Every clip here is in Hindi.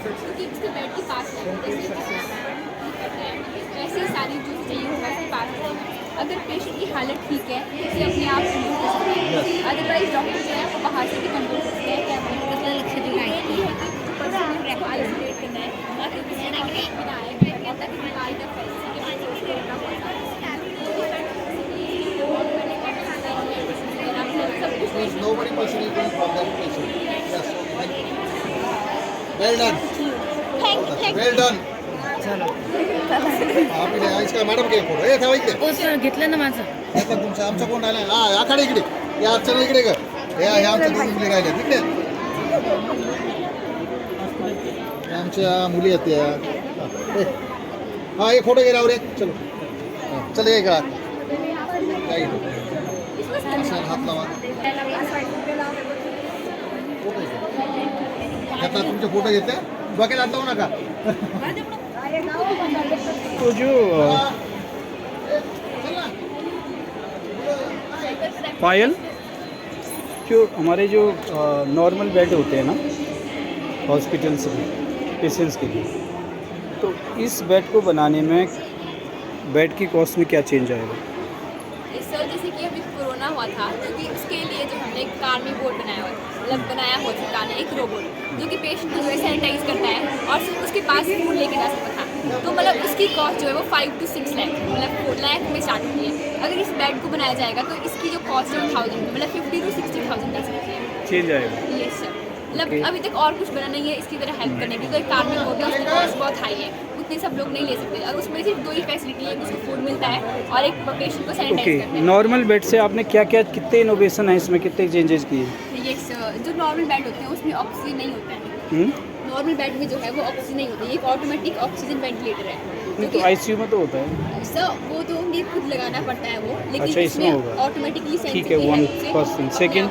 क्योंकि उसके बेड के पास है, ऐसे ही सारी जो चाहिए होगा उसके पास रहेगा। अगर पेशेंट की हालत ठीक है तो उसे अपने आप कंट्रोल कर सकते हैं, अदरवाइज डॉक्टर जो है वो बाहर से भी कंट्रोल कर सकते हैं। क्या आइसोलेट करना है ताकि किसी ना आए कि तक बीमारी का फैल सके। There is nobody questioning from that patient. Yes, thank you. Well done. Thank you. Well done. आपले इसका मॅडम घे फोटो हे ठेवायचे घेतलं ना माझं. आता तुमचं आमचं कोण राहिलं हा आखाडे इकडे या अर्चना इकडे कर हे आमच्या दोन मुली राहिल्या तिकडे आमच्या मुली आहेत त्या हा एक फोटो घे राव रे चलो चल ये का हात लावा आता तुमचे फोटो घेते डोक्यात हात लावू नका तो जो पायल जो हमारे जो नॉर्मल बेड होते हैं ना हॉस्पिटल्स में पेशेंट्स के लिए, तो इस बेड को बनाने में बेड की कॉस्ट में क्या चेंज आएगा? सर जैसे कि अभी कोरोना हुआ था तो कि उसके लिए जो हमने एक कार्मी बोर्ड बनाया हुआ था, मतलब बनाया हुआ सरकार ने एक रोबोट जो कि पेशेंट को जो है सैनिटाइज करता है और सिर्फ उसके पास फूड लेके जा सकता था। तो मतलब उसकी कॉस्ट जो है वो 5 to 6 लाख मतलब 4 लाख में स्टार्ट होती है। अगर इस बेड को बनाया जाएगा तो इसकी जो कॉस्ट है 1000 मतलब 50 to 60,000 जा सकती है। चेंज आएगा। यस सर, मतलब अभी तक और कुछ बना नहीं है इसकी तरह हेल्प करने की। तो एक कार्मी बोर्ड है उसकी कॉस्ट बहुत हाई है, उतने सब लोग नहीं ले सकते। और उसमें सिर्फ 2 ही फैसिलिटी है, उसको फूड मिलता है और एक पेशेंट को सैनिटाइज ओके, करना है। नॉर्मल बेड से आपने क्या क्या कितने इनोवेशन है इसमें, कितने चेंजेस किए? यस जो नॉर्मल बेड होते हैं उसमें ऑक्सीजन नहीं होता है। नॉर्मल बेड में जो है वो ऑक्सीजन नहीं होता है, एक ऑटोमेटिक ऑक्सीजन वेंटिलेटर है। नहीं तो आईसीयू में तो होता है। सर वो तो ये खुद लगाना पड़ता है वो, लेकिन अच्छा, इसमें होगा। ऑटोमेटिकली ठीक है, one first thing. Second?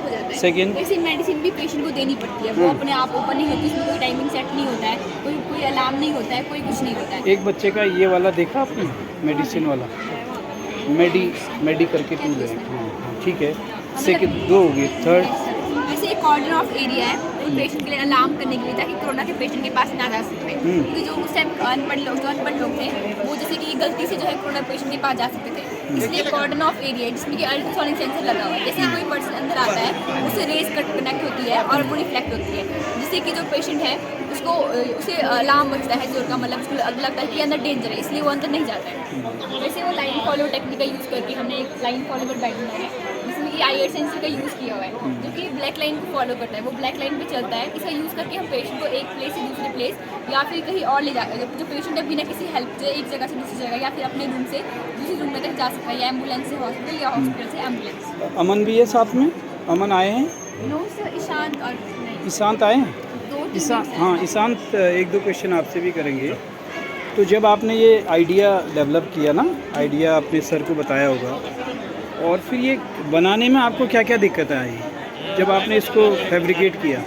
वैसे मेडिसिन भी पेशेंट को देनी पड़ती है, वो अपने आप ओपन नहीं होती, उसमें कोई टाइमिंग सेट नहीं होता है, कोई अलार्म नहीं होता है, कोई कुछ नहीं होता है। एक बच्चे का ये वाला देखा आपने, मेडिसिन वाला मेडी करके टूल है। हाँ ठीक है। सेकंड 2 होगी, थर्ड वैसे एक कॉर्नर ऑफ एरिया है पेशेंट के लिए अलार्म करने के लिए, ताकि कोरोना के पेशेंट के पास ना जा सकते। क्योंकि जो उस टाइम अनपढ़ लोग थे वो जैसे कि गलती से जो है कोरोना पेशेंट के पास जा सकते थे, इसलिए कॉर्डन ऑफ एरिया है जिसमें कि अल्ट्रासोनिक सेंसर लगा हुआ है। जैसे कोई पर्सन अंदर आता है उससे रेस कनेक्ट होती है और वो रिफ्लेक्ट होती है, जिससे कि जो पेशेंट है उसको उसे अलार्म बजता है जोर का, मतलब उसको लगता है कि अंदर डेंजर है, इसलिए वो अंदर नहीं जाता है। वैसे वो लाइन फॉलो टेक्निक का यूज़ करके हमने एक लाइन फॉलोवर बेड बनाया है जिसमें कि IR सेंसर का यूज़ किया हुआ है, जो कि ब्लैक लाइन को फॉलो करता है, वो ब्लैक लाइन पे चलता है। इसका यूज़ करके हम पेशेंट को एक प्लेस से दूसरे प्लेस या फिर कहीं और ले जा, जो पेशेंट है बिना किसी हेल्प से एक जगह से दूसरी जगह या फिर अपने रूम से दूसरी रूम में तक जा सकता है, या एम्बुलेंस से हॉस्पिटल या हॉस्पिटल से एम्बुलेंस। अमन भी है साथ में? अमन आए हैं? नो सर, ईशांत और ईशांत आए हैं? ईशांत, हाँ ईशांत 1-2 क्वेश्चन आपसे भी करेंगे। तो जब आपने ये आइडिया डेवलप किया ना, आइडिया अपने सर को बताया होगा, और फिर ये बनाने में आपको क्या क्या दिक्कतें आई जब आपने इसको फैब्रिकेट किया?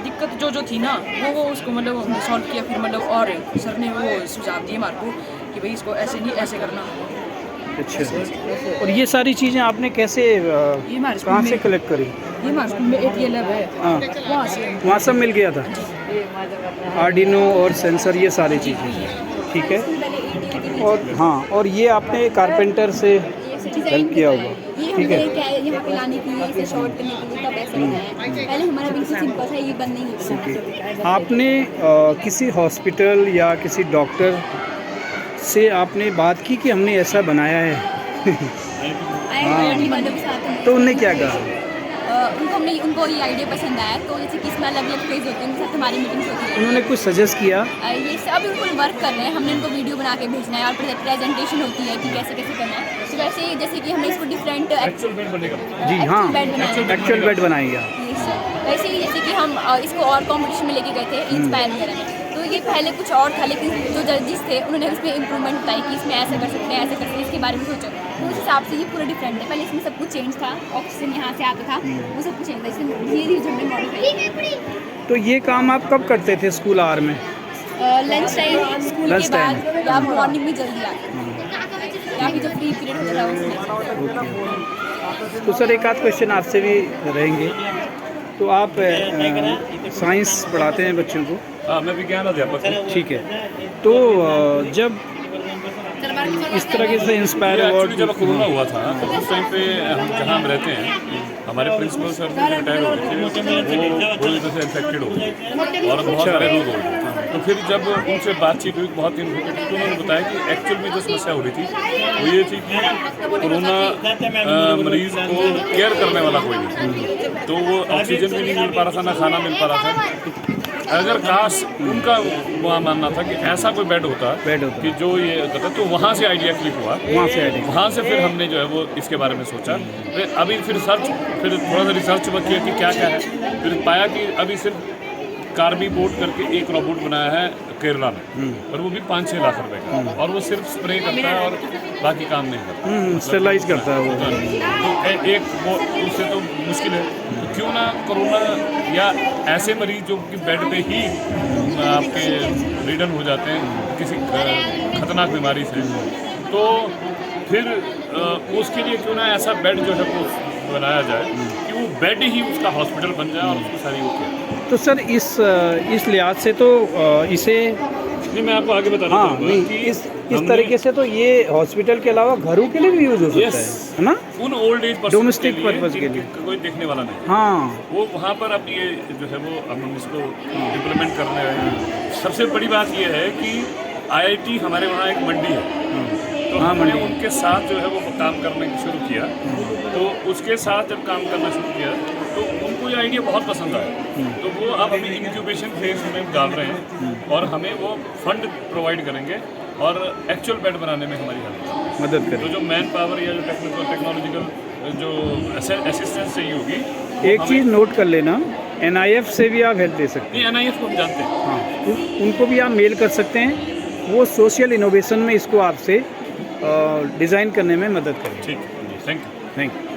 दिक्कत जो थी ना वो उसको मतलब हमने सॉल्व किया। फिर मतलब और सर ने वो सुझाव दिए हमारे को कि भाई इसको ऐसे नहीं ऐसे करना। अच्छा, और ये सारी चीज़ें आपने कैसे कहाँ से कलेक्ट करी? ये हमारे स्कूल में ATL लैब है, हाँ, वहाँ से सब मिल गया था, आर्डिनो और सेंसर, ये सारी चीज़ें। ठीक है। और हाँ, और ये आपने कारपेंटर से हेल्प किया होगा। ठीक है। यहाँ पे लाने के लिए, इसे शॉर्ट करने के लिए तब ऐसा बनाया। पहले हमारा बिल्कुल सिंपल था, ये बंद नहीं होता। आपने किसी हॉस्पिटल या किसी डॉक्टर से आपने बात की कि हमने ऐसा बनाया है? तो उनने क्या कहा? उनको ये आइडिया पसंद आया, तो जैसे कि इसमें अलग अलग फेज होते हैं, उनके साथ हमारी मीटिंग्स होती है। उन्होंने कुछ सजेस्ट किया? ये सब बिल्कुल वर्क कर रहे हैं, हमने उनको वीडियो बना के भेजना है और प्रेजेंटेशन होती है कि कैसे कैसे करना है। तो वैसे ही जैसे कि हमने इसको डिफरेंट जी हाँ, एक्चुअल बेड बनाएगा। वैसे ही जैसे कि हम इसको और कॉम्पिटिशन में लेके गए थे इंस्पायर वगैरह में, तो ये पहले कुछ और था, लेकिन जो जजेस थे उन्होंने उसमें इंप्रूवमेंट बताई कि इसमें ऐसा कर सकते हैं, ऐसा कर सकते हैं, इसके बारे में सोचो। तो उस हिसाब से ये पूरा डिफरेंट है। पहले इसमें सब कुछ चेंज था, ऑक्सीजन यहाँ से आता था, वो सब कुछ चेंज था, इसमें धीरे धीरे हमने मॉडिफाई। तो ये काम आप कब करते थे स्कूल आवर में? लंच टाइम, स्कूल के बाद, या मॉर्निंग में जल्दी आते, या फिर जो फ्री पीरियड होता था उसमें। तो सर एक आध क्वेश्चन आपसे भी रहेंगे। तो आप साइंस पढ़ाते हैं बच्चों को, हाँ, मैं विज्ञान अध्यापक हूँ। ठीक है, तो जब इस तरह से इंस्पायर एक्चुअली जब अवार्ड कोरोना हुआ था तो उस टाइम पे हम जहाँ हम रहते हैं, हमारे प्रिंसिपल सर जो रिटायर हो गए थे, वो पूरी तरह से इन्फेक्टेड हो गए और बहुत सारे लोग हो गए। तो फिर जब उनसे बातचीत हुई बहुत दिन हुई, तो उन्होंने बताया कि एक्चुअल में जो समस्या हो रही थी वो ये थी कि कोरोना मरीज को केयर करने वाला कोई नहीं, तो वो ऑक्सीजन भी नहीं मिल पा रहा था, ना खाना मिल पा रहा था। अगर काश उनका वहाँ मानना था कि ऐसा कोई बेड होता कि जो ये होता, तो वहाँ से आइडिया क्लिक हुआ, वहाँ से फिर हमने जो है वो इसके बारे में सोचा। फिर अभी फिर थोड़ा सा रिसर्च किया कि क्या क्या है, फिर पाया कि अभी सिर्फ कार्बीपोर्ट करके एक रोबोट बनाया है केरला में, और वो भी 5-6 लाख रुपए का, और वो सिर्फ स्प्रे करता है और बाकी काम नहीं करता, स्टेरलाइज करता है वो। तो एक वो उससे तो मुश्किल है, तो क्यों ना कोरोना या ऐसे मरीज जो कि बेड पे ही आपके रिडन हो जाते हैं किसी खतरनाक बीमारी से, तो फिर उसके लिए क्यों ना ऐसा बेड जो है वो बनाया जाए कि वो बेड ही उसका हॉस्पिटल बन जाए और उसकी सारी वो केयर। तो सर इस लिहाज से तो इसे नहीं, मैं आपको आगे बता हाँ नहीं, इस तरीके से तो ये हॉस्पिटल के अलावा घरों के लिए भी यूज हो सकता है ना, उन old age person domestic purpose के लिए कोई देखने वाला नहीं, हाँ वो वहाँ पर अब ये जो है वो अब हम इसको इम्प्लीमेंट करने आए हैं। सबसे बड़ी बात ये है कि IIT हमारे वहाँ एक मंडी है, तो हमने उनके साथ जो है वो काम करने शुरू किया। तो उसके साथ जब काम करना शुरू किया तो उनको ये आइडिया बहुत पसंद आया, तो वो अब अभी इंक्यूबेशन फेज में डाल रहे हैं और हमें वो फंड प्रोवाइड करेंगे और एक्चुअल बेड बनाने में हमारी मदद करें। तो जो मैन पावर या जो टेक्नोलॉजिकल जो असिस्टेंस चाहिए होगी, एक चीज़ नोट कर लेना, NIF से भी आप हेल्प दे सकते नहीं, NIF को हम जानते हैं, हैं, उनको भी आप मेल कर सकते हैं, वो सोशल इनोवेशन में इसको आपसे डिज़ाइन करने में मदद करें। ठीक है, थैंक यू। Thank you.